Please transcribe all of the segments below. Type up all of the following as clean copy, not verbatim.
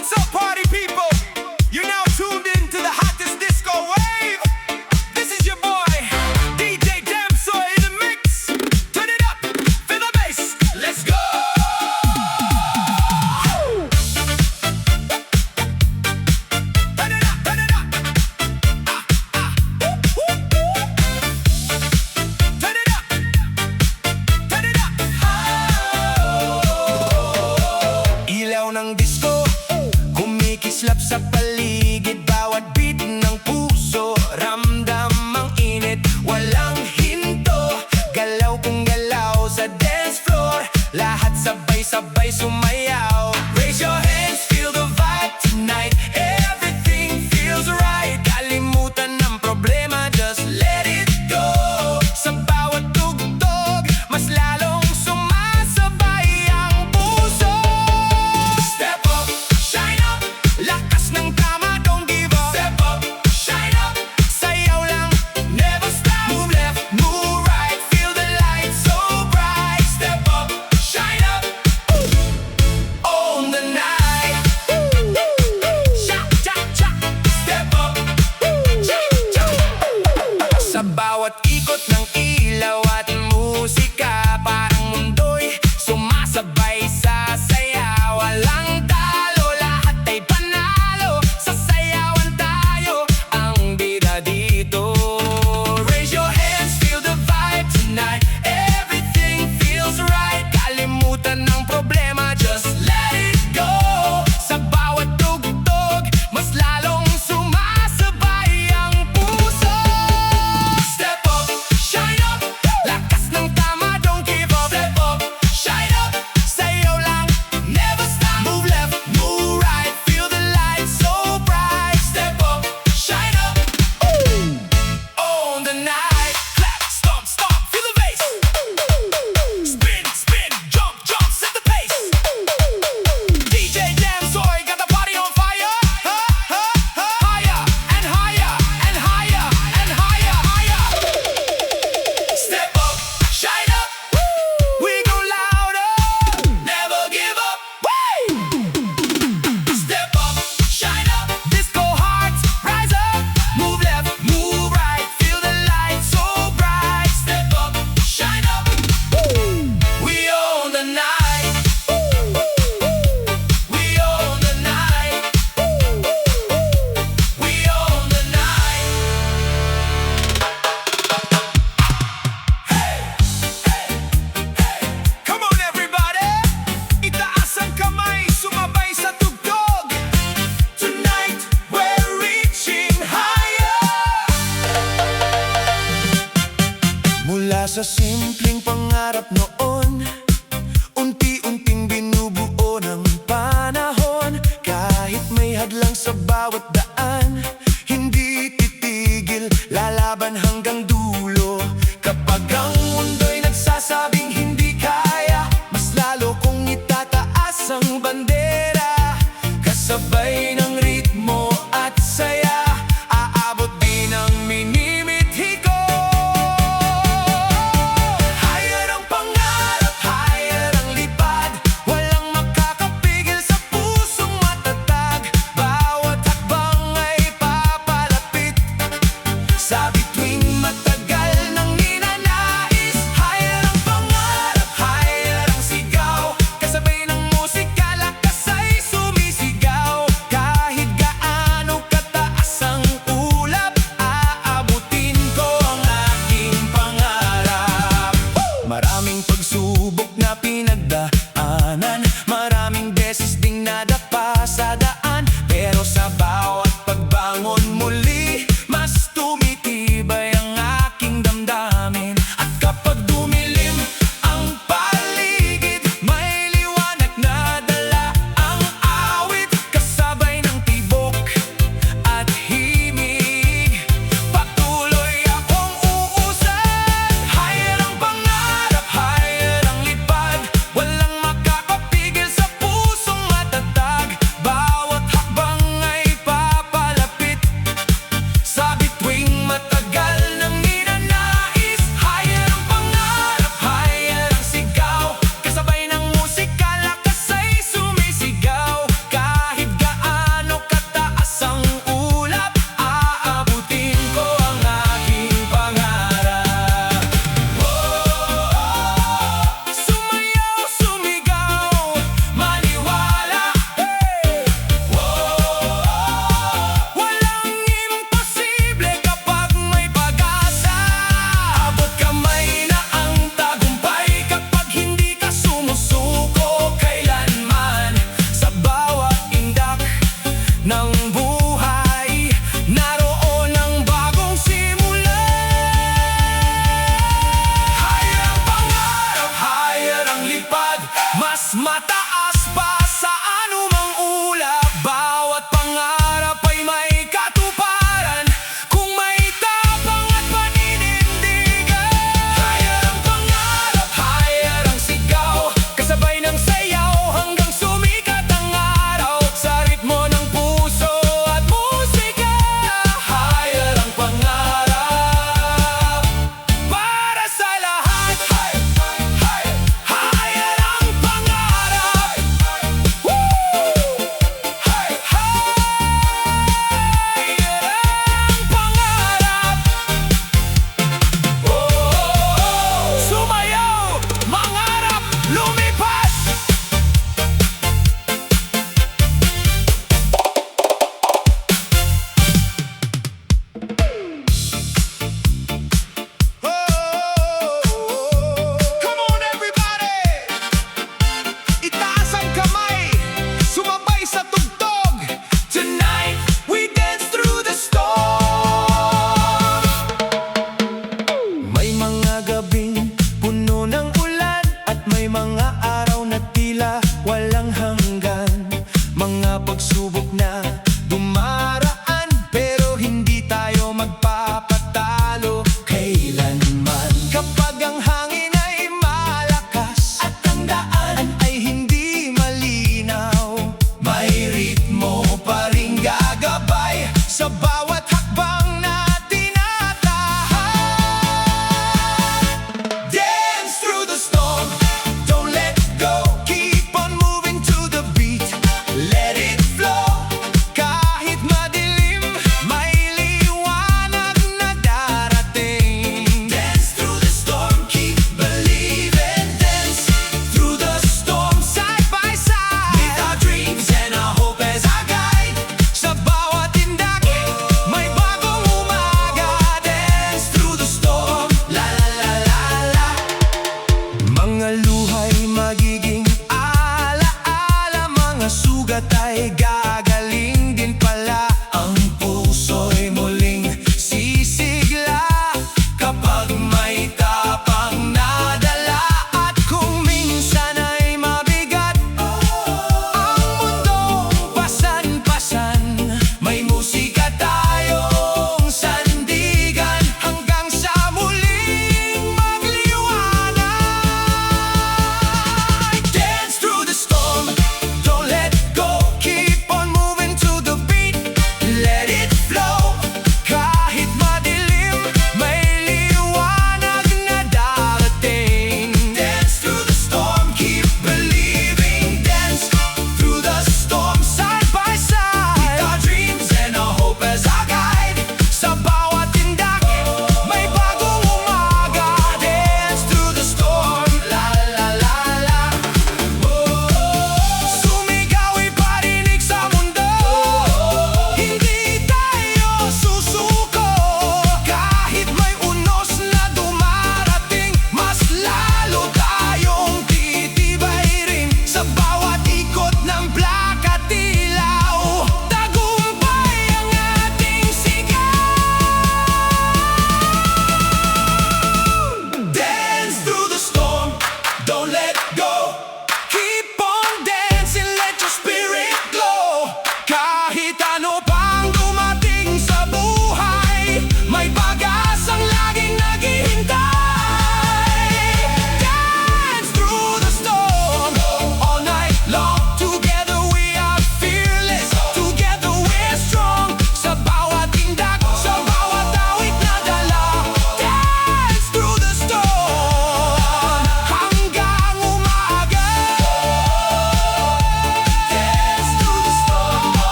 What's up, party people? You're now tuned in to the hottest disco wave. This is your boy, DJ Damsoy in the mix. Turn it up, feel the bass. Let's go. Turn it up, turn it up. Turn it up, turn it up. Ilaw ng disco, kumikislap sa paligid. Bawat beat ng puso, ramdam ang init. Walang hinto, galaw kung galaw sa dance floor. Lahat sabay-sabay sumayaw. Raise your hands, feel the vibe tonight. Everything feels right. Kalimutan ng problema, just let it go. Sa bawat tugtog, mas lalong sumasabay ang puso. Step up, shine up, lakas ng tama, don't give up. Step up, shine up, sayaw lang, never stop. Move left, move right, feel the light so bright. Step up, shine up, own the night. Cha, cha, cha. Step up, cha, cha. Sa bawat ikot ng ilaw at musika, parang mundo'y sumasabay sa saya. Walang talo, lahat ay panalo. Sasayawan tayo, ang bida dito. Raise your hands, feel the vibe tonight. Everything feels right. Kalimutan ng problema, just let it go. Sa bawat tugtog, mas lalong sumasabay ang puso. Step up, shine up, lakas ng tama, don't give up. Step up, shine up, sayaw lang, never stop. Move left, move right, feel the light so bright. Step up, shine up, own the night. Clap, stomp, stomp, feel the bass. Spin, spin, jump, jump, set the pace. DJ Damsoy got the party on fire. Higher and higher and higher and higher, higher. Step up, shine up, we go louder, never give up. Step up, shine up, disco hearts rise up. Move left, move right, feel the light so bright. Step up, shine up, we own the night. We own the night. We own the night. Come on everybody, itaas ang kamay, sumabay sa tugtog. Tonight we're reaching higher. Mula sa simpleng pangarap noon, unti-unting binubuo ng panahon. Kahit may hadlang sa bawat daan, hindi titigil, lalaban hanggang dulo. Kapag ang mundo'y nagsasabing hindi kaya, mas lalo kong itataas ang bandera. Kasabay ng ritmo at saya, aabot din ang minimithi ko. Mataas pa sa anumang ulap, bawat pangarap ay may katuparan kung may tapang at paninindigan. Higher ang pangarap, higher ang sigaw, kasabay ng sayaw hanggang sumikat ang araw. Sa ritmo ng puso at musika, higher ang pangarap para sa lahat. Higher ang pangarap.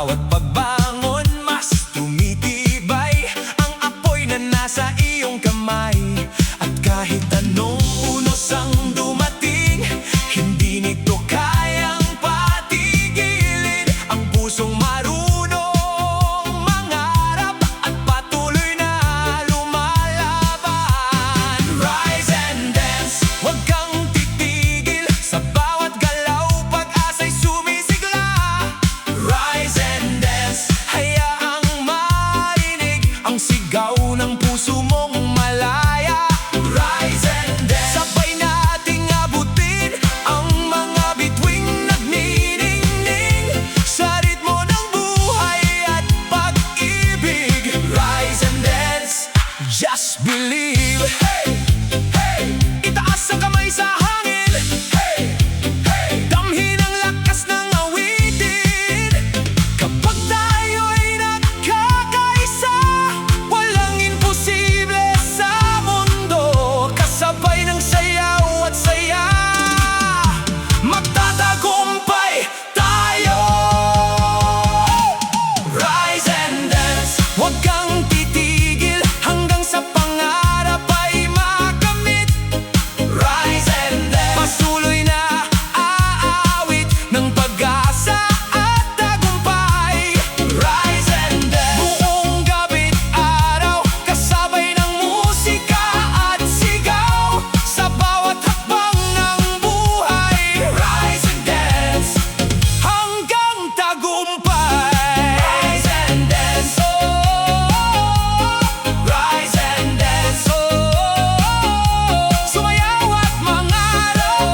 bawat pagbangon, mas tumitibay ang apoy na nasa iyong kamay. At kahit anong unos ang dumating, hindi nito kayang patigilin ang pusong marunong mangarap at patuloy na lumalaban. Rise and dance, huwag kang titigil sa bawat galaw, pag-asa'y sumisigla. Rise and dance, hayaang marinig ang sigaw ng puso mong malaya. Rise and dance, sabay nating abutin ang mga bituing nagniningning sa ritmo ng buhay at pag-ibig. Rise and dance, just believe. Hey, hey, itaas ang kamay sa hangin. Hey, hey, damhin ang lakas ng awitin. Kapag tayo'y nagkakaisa, walang imposible sa mundo. Kasabay ng sayaw at saya, magtatagumpay tayo. Rise and dance, huwag kang titigil hanggang sa pangarap ay makamit. Rise and dance, patuloy na aawit ng pag-asa at tagumpay. Rise and dance, buong gabi't araw, kasabay ng musika at sigaw sa bawat hakbang ng buhay. Rise and dance, hanggang tagumpay. Rise and dance, oh, rise and dance, oh, sumayaw at mangarap.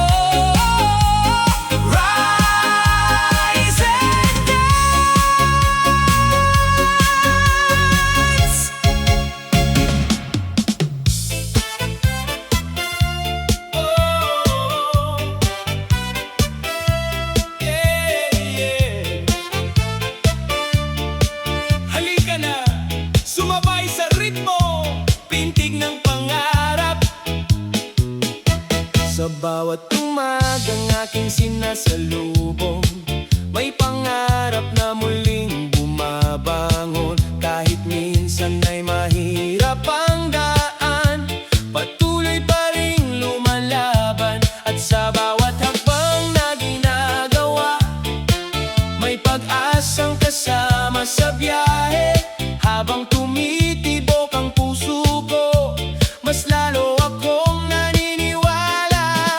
Rise and dance. Halika na, sumabay sa ritmo, pintig ng pangarap. Sa bawat umagang aking sinasalubong, may pangarap na muling bumabangon. Kahit minsan ay mahirap ang daan, patuloy pa ring lumalaban. At sa bawat hakbang na ginagawa, may pag-asang kasama sa biyahe. Habang tumitibok ang puso ko, mas lalo akong naniniwala.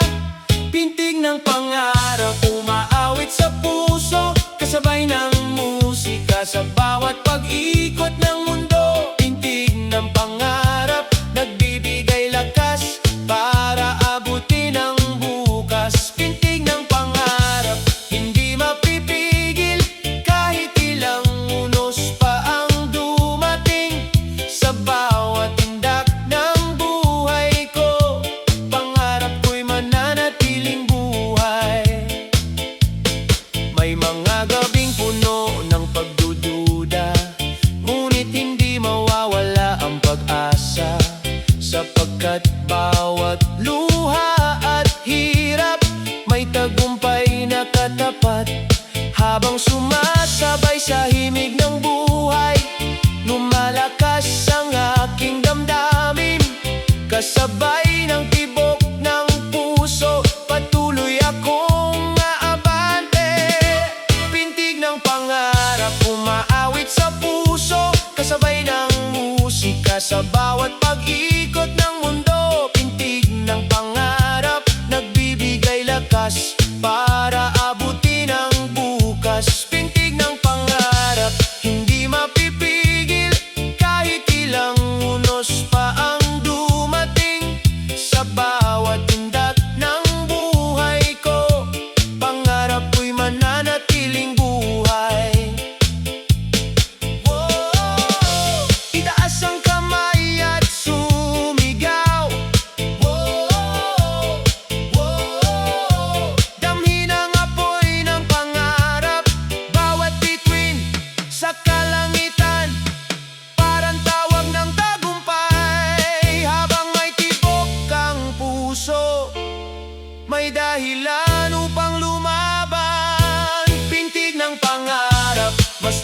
Pintig ng pangarap umaawit sa puso, kasabay ng musika sa bawat pag-ikot ng mundo. Pintig ng pangarap, nagbibigay lakas para abutin ang bukas. Pintig ng pangarap, hindi mapipigil kahit ilang unos pa ang dumating sa bawat tindak ng buhay ko. Pangarap ko'y mananatiling buhay. May mga gabing puno ng pagdududa, ngunit hindi mawawala ang pag-asa, sapagkat bawat luha at hirap may tagumpay na katapat. Habang sumasabay sa himig ng buhay, lumalakas ang aking damdamin. Kasabay ng tibok ng puso, patuloy akong aabante. Pintig ng pangarap umaawit sa puso, kasabay ng musika sa bawat pag-ikot ng mundo. Pintig ng pangarap, nagbibigay lakas para abutin ang bukas. Pintig ng pangarap, hindi mapipigil kahit ilang unos pa ang dumating sa bawat tindak ng buhay ko. Pangarap ko'y mananatiling buhay. Itaas ang kamay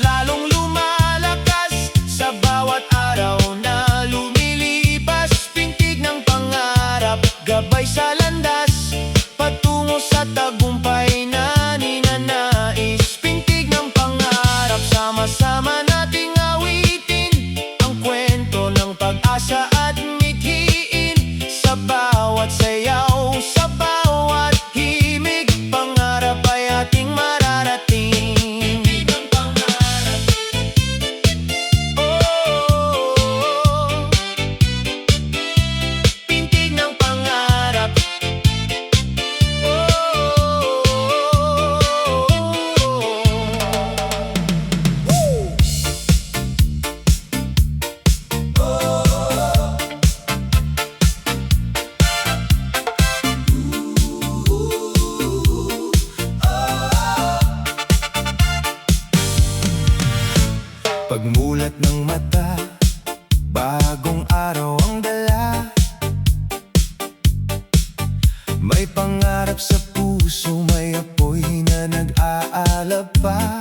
lalong lumalakas sa bawat araw na lumilipas. Pintig ng pangarap, gabay sa landas, patungo sa tagumpay na ninanais. Pintig ng pangarap, sama-sama nating awitin ang kwento ng pag-asa at mithiin. Sa bawat sayaw, sa bawat himig, pangarap ay ating mararating. Pintig ng pangarap, oh, pintig ng pangarap, pagmulat ng mata, bagong araw ang dala. May pangarap sa puso, may apoy na nag-aalab pa.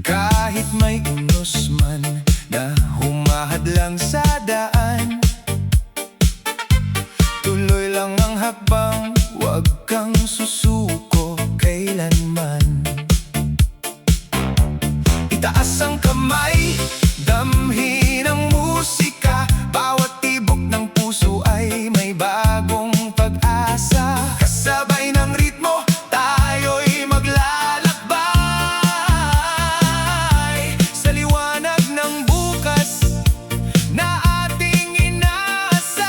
Kahit may unos man na humahadlang sa daan, tuloy lang ang hakbang, huwag kang susuko kailanman. Itaas ang kamay, damhin ang musika, bawat tibok ng puso ay may bagong pag-asa. Kasabay ng ritmo, tayo'y maglalakbay sa liwanag ng bukas na ating inaasam.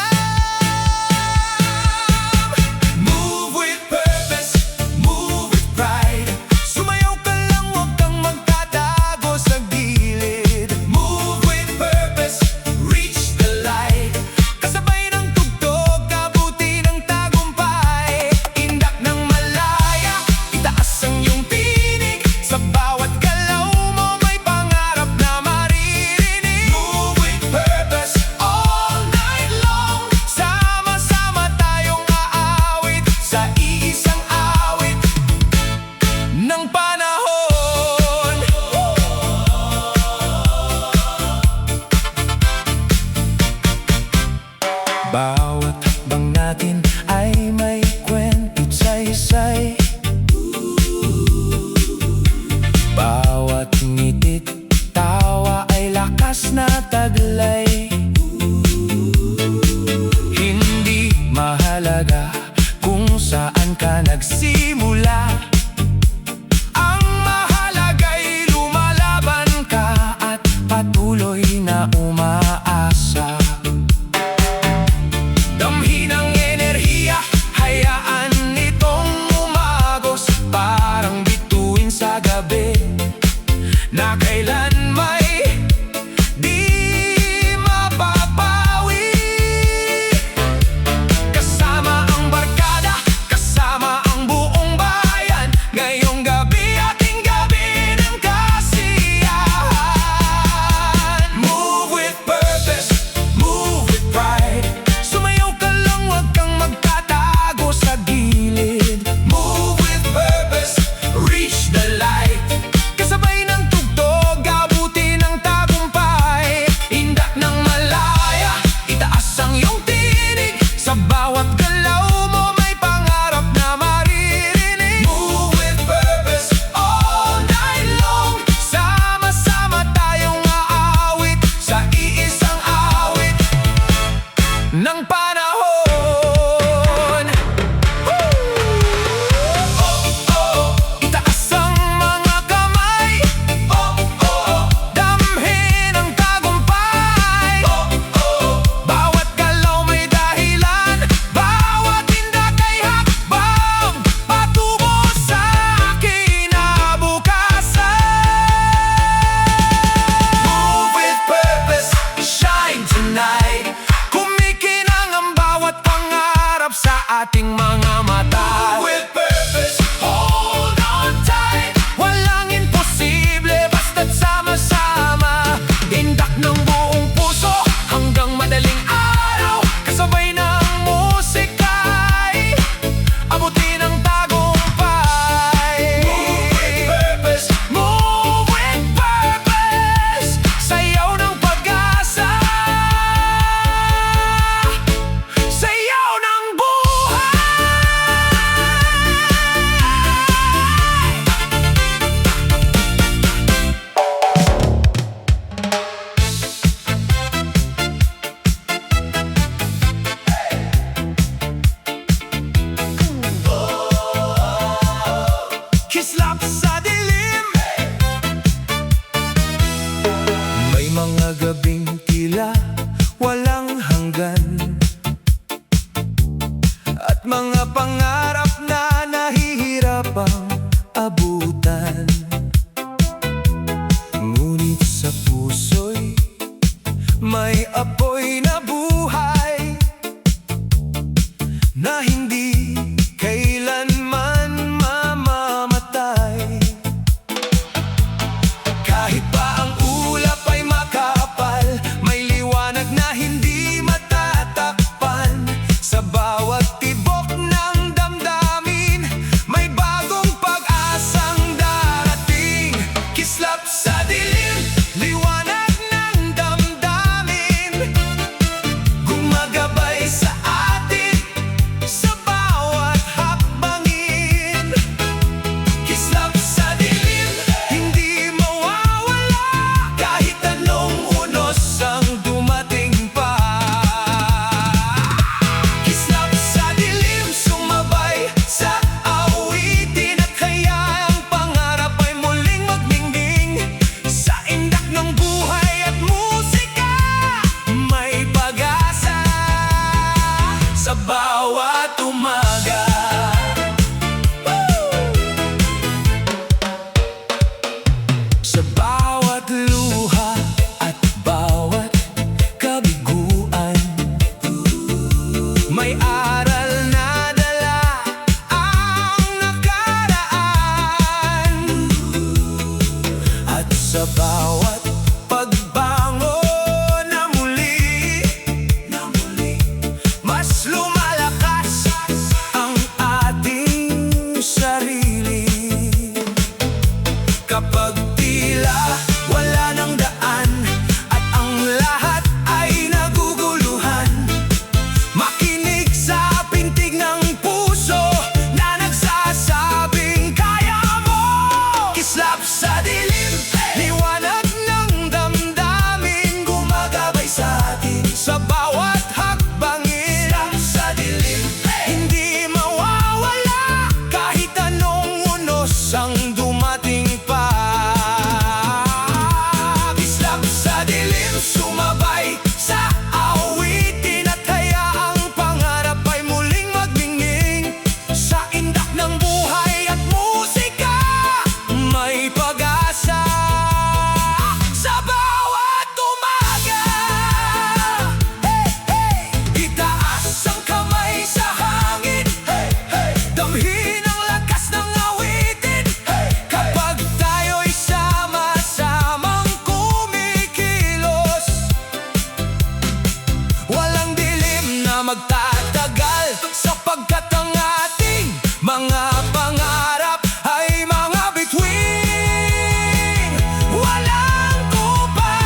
Move with purpose, move with pride. Sumayaw ka lang, huwag kang magtatago sa gilid. Move with purpose, reach the light. Kasabay ng tugtog, kabuti ng tagumpay. Indak ng malaya, itaas ang iyong tinig. Sa bawat galaw mo may pangarap na maririnig. Move with purpose, all night long. Sama-sama tayong aawit sa iisang awit ng panahon. Bawat hakbang natin ay may kwento't saysay. Bawat ngitit, tawa ay lakas na taglay. Hindi mahalaga kung saan ka nagsimula, ang mahalaga'y lumalaban ka at patuloy na umaasa. Damhin ang enerhiya, hayaan itong umagos, parang bituin sa gabi na kailan may di mapapawi. Kasama ang barkada, kasama ang buong bayan, ngayong gabi ating gabi ng kasiyahan. Move with purpose, move with pride. Sumayaw ka lang, huwag kang magtatago sa gilid. Move with purpose, reach the light. Kasabay ng tugtog, abuti ng tagumpay. Indak ng malaya, itaas ang iyong tinig. Sa bawat galaw mo may pangarap na maririnig. Move with purpose, all night long. Sama-sama tayong aawit sa iisang awit ng panahon. Oh, oh, itaas ang mga kamay. Oh, oh, damhin ang tagumpay. Oh, oh, bawat galaw may dahilan, bawat tindak ay hakbang patungo sa kinabukasan. Move with purpose, shine tonight. Kumikinang ang bawat pangarap sa ating mga mata. Move with purpose, hold on tight. Walang imposible basta't sama-sama. Indak ng buong puso hanggang madaling araw. Kasabay ng musika'y abutin ang tagumpay. Move with purpose, Sa bawat luha at bawat kabiguan, may aral na dala ang nakaraan. At sa bawat pagbango na muli, mas lumalakas ang ating sarili. Kapag tila wala ng daan at ang lahat ay naguguluhan, makinig sa pintig ng puso na nagsasabing kaya mo. Kislap sa dilim, liwanag ng damdamin, gumagabay sa atin sa bawat hakbangin. Kislap sa dilim, hindi mawawala kahit anong unos ang dumating pa. Kislap sa dilim, sumabay sa awitin at hayaang pangarap ay muling magningning. Sa indak ng buhay at musika, may pag-asa sa bawat umaga. Hey, hey! Itaas ang kamay sa hangin, hey, hey! Damhin ang lakas ng awitin, hey, hey! Kapag tayo'y sama-samang kumikilos, walang dilim na magtatagal, sapagkat ang ating mga pangarap ay mga bituin, walang kupas.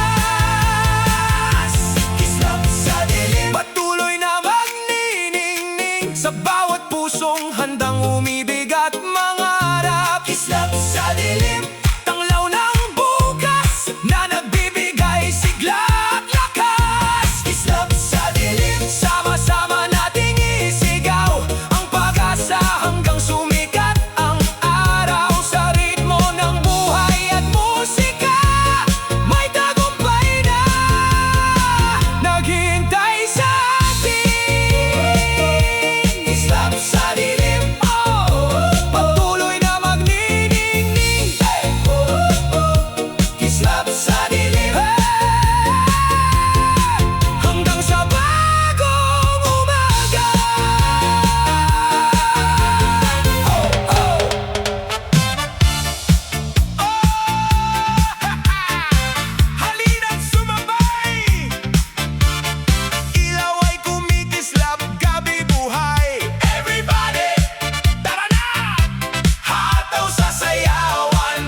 Kislap sa dilim, patuloy na magniningning sa bawat pusong handang umibig at mangarap. Kislap sa dilim, tanglaw ng bukas na nagbibigay sigla at lakas. Kislap sa dilim, sama-sama nating isigaw ang pag-asa hanggang sumikat ang araw. Sa ritmo ng buhay at musika, may tagumpay na naghihintay sa atin. Kislap sa dilim, patuloy na magniningning, kislap sa dilim, hanggang sa bagong umaga. Halina't sumabay, ilaw ay kumikislap, gabi buhay. Everybody, tara na! Hataw sa sayawan.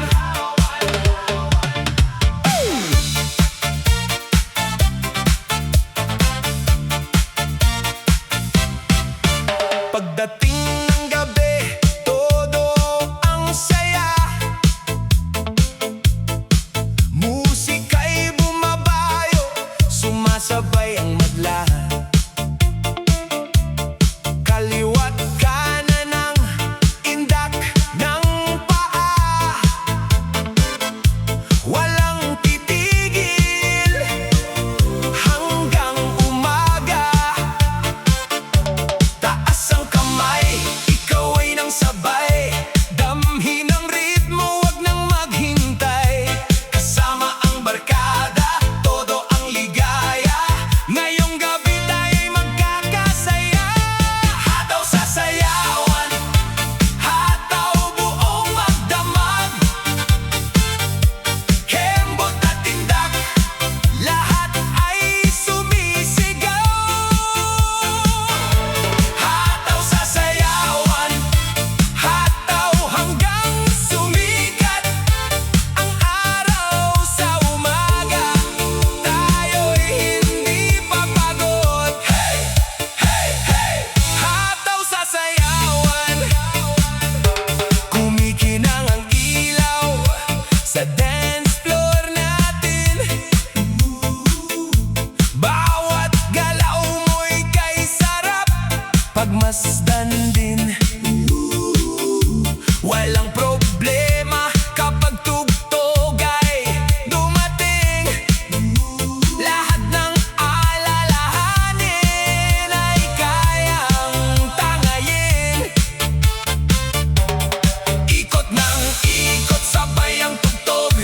Pagdating ng gabi, todo ang saya. Musika'y bumabayo, sumasabay ang madla. Kaliwat kanan ng indak ng paa, walang titigil hanggang umaga. Taas ang kamay, ikaw ay nang sabay, damhin ang ritmo, wag nang maghintay. Kasama ang barkada, todo ang ligaya, ngayong gabi tayo'y magkakasaya. Hataw sa sayawan, hataw buong magdamag, kembot at tindak, lahat ay sumisigaw. Hataw sa sayawan, hataw hanggang sumikat ang araw. Sa umaga, tayo'y hindi papagod. Hey, hey, hey! Hataw sa sayawan, kumikinang ang ilaw sa dance floor natin. Bawat galaw mo'y kay sarap pagmasdan din. Walang problema kapag tugtog ay dumating. Lahat ng alalahanin ay kayang tangayin. Ikot ng ikot, sabay ang tugtog.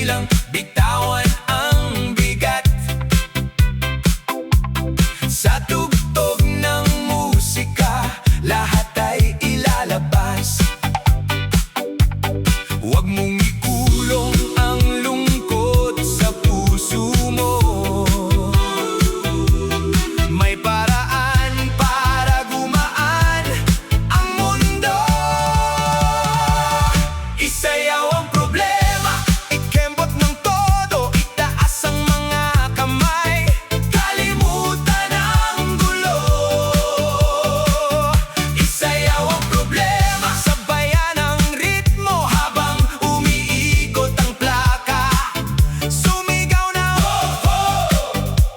lang bitawan ang bigat. Sa tugtog ng musika, lahat ay ilalabas. Huwag mong ikulong ang lungkot sa puso mo. May paraan para gumaan ang mundo. Isayaw ang problema, ikembot ng todo, itaas ang mga kamay, kalimutan ang gulo. Isayaw ang problema, sabayan ang ritmo habang umiikot ang plaka. Sumigaw na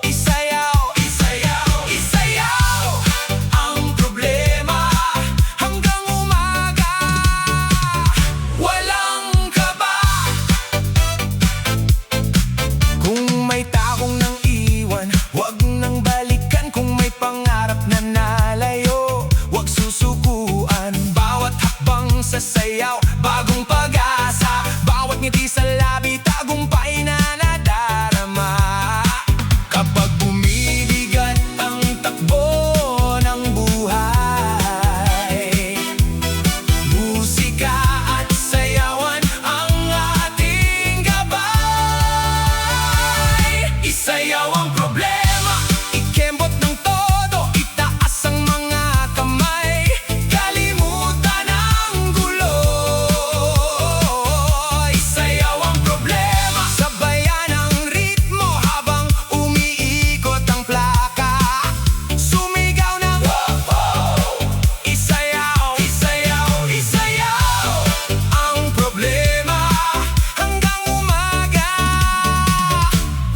isayaw, isayaw, isayaw ang problema hanggang umaga. Walang kaba. Kung may takong nang iwan, huwag nang balikan. Kung may pangarap na nalayo, huwag susukuan. Bawat hakbang sa sayaw, bagong pag-asa. Bawat ngiti sa labi, tagumpay na nadarama. Kapag bumibigat ang takbo ng buhay, musika at sayawan ang ating gabay. Isayaw ang problema, ikembot ng todo, itaas ang mga kamay, kalimutan ang gulo. Isayaw ang problema, sabayan ang ritmo habang umiikot ang plaka. Sumigaw ng isayaw, isayaw, isayaw ang problema hanggang umaga.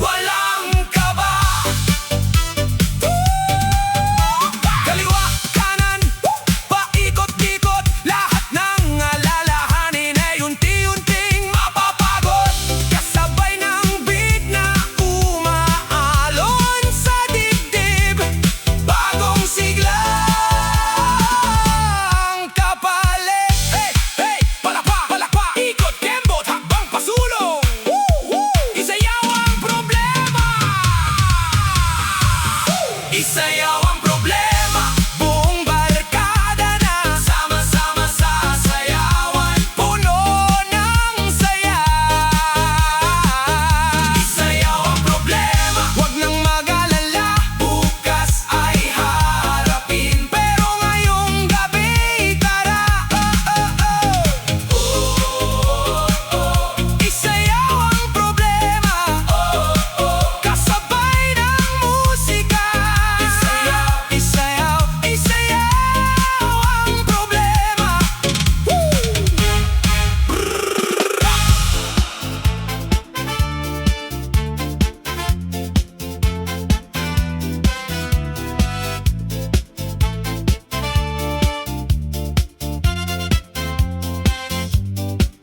Walang kaba. Kaliwa, kanan, paikot-ikot, lahat ng alalahanin ay unti-unting mapapagod. Kasabay ng beat na umaalon sa dibdib, bagong sigla ang kapalit. Hey, hey, palakpak, palakpak, ikot, kembot, hakbang pasulong. Isayaw ang problema. Isayaw ang problema, buong barkada na sama-sama sa sayawan, puno ng saya. Isayaw ang problema, huwag nang mag-alala, bukas ay haharapin. Pero ngayong gabi, tara, isayaw ang problema, kasabay ng musika. Isayaw, isayaw, isayaw ang problema.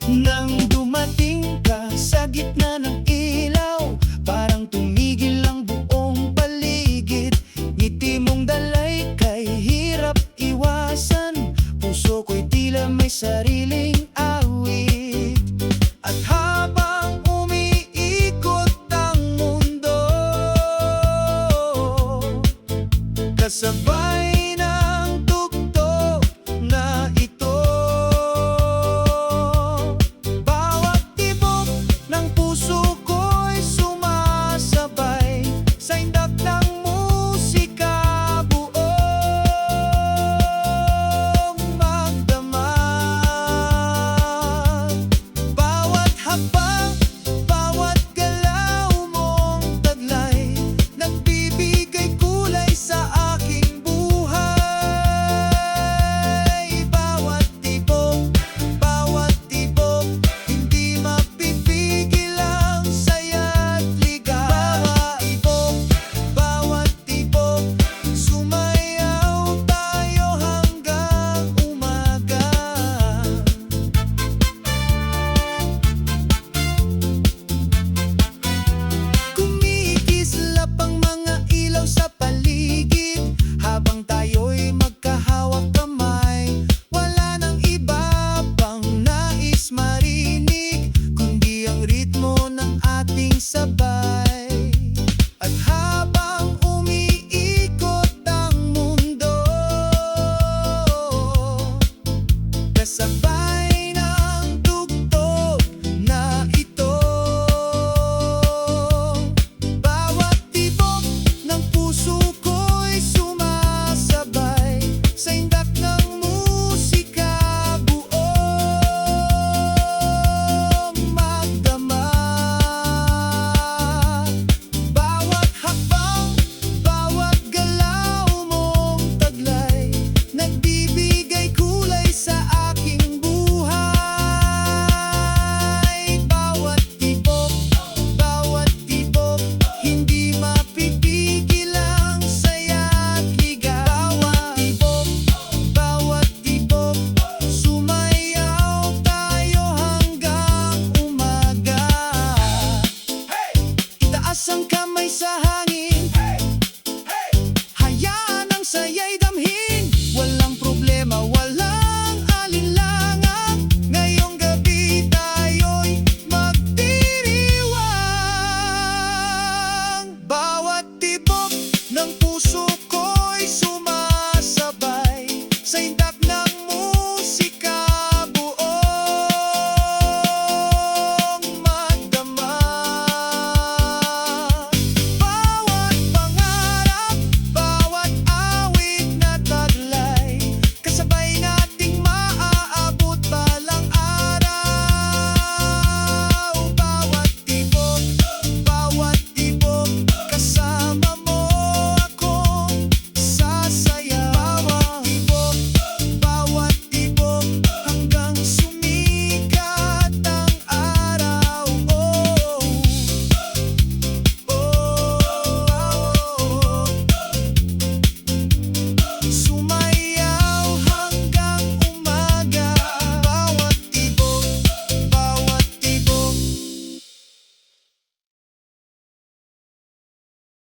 Nang dumating ka sa gitna ng ilaw, parang tumigil ang buong paligid. Ngiti mong dalay kay hirap iwasan, puso ko'y tila may sariling awit. At habang umiikot ang mundo, kasabay